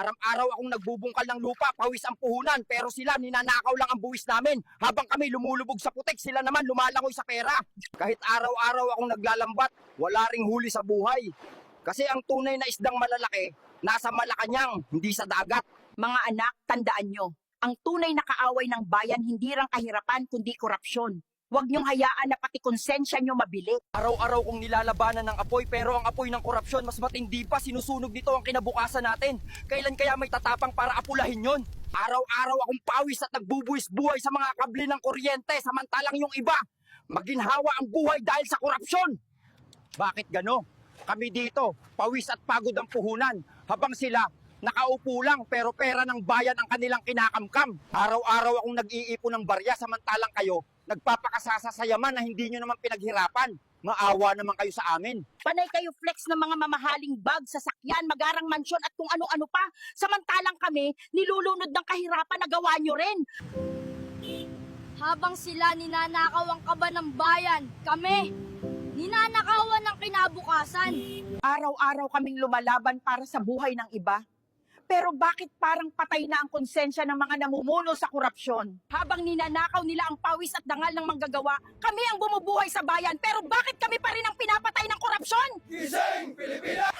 Araw-araw akong nagbubungkal ng lupa, pawis ang puhunan, pero sila ninanakaw lang ang buwis namin. Habang kami lumulubog sa putik, sila naman lumalangoy sa pera. Kahit araw-araw akong naglalambat, wala ring huli sa buhay. Kasi ang tunay na isdang malalaki, nasa Malacanang, hindi sa dagat. Mga anak, tandaan nyo, ang tunay na kaaway ng bayan hindi lang kahirapan kundi korupsyon. Huwag niyong hayaan na pati konsensya niyo mabili. Araw-araw kong nilalabanan ng apoy, pero ang apoy ng korupsyon mas matindi pa, sinusunog nito ang kinabukasan natin. Kailan kaya may tatapang para apulahin yon? Araw-araw akong pawis at nagbubuwis buhay sa mga kable ng kuryente, samantalang yung iba, maginhawa ang buhay dahil sa korupsyon. Bakit gano? Kami dito, pawis at pagod ang puhunan, habang sila, nakaupo lang pero pera ng bayan ang kanilang kinakamkam. Araw-araw akong nag-iipon ng barya, samantalang kayo, nagpapakasasa sa yaman na hindi nyo naman pinaghirapan. Maawa naman kayo sa amin. Panay kayo flex ng mga mamahaling bag, sasakyan, magarang mansyon at kung ano-ano pa. Samantalang kami, nilulunod ng kahirapan na gawa nyo rin. Habang sila ninanakaw ang kaba ng bayan, kami, ninanakawan ng kinabukasan. Araw-araw kaming lumalaban para sa buhay ng iba. Pero bakit parang patay na ang konsensya ng mga namumuno sa korupsyon? Habang ninanakaw nila ang pawis at dangal ng manggagawa, kami ang bumubuhay sa bayan. Pero bakit kami pa rin ang pinapatay ng korupsyon? Gising, Pilipinas!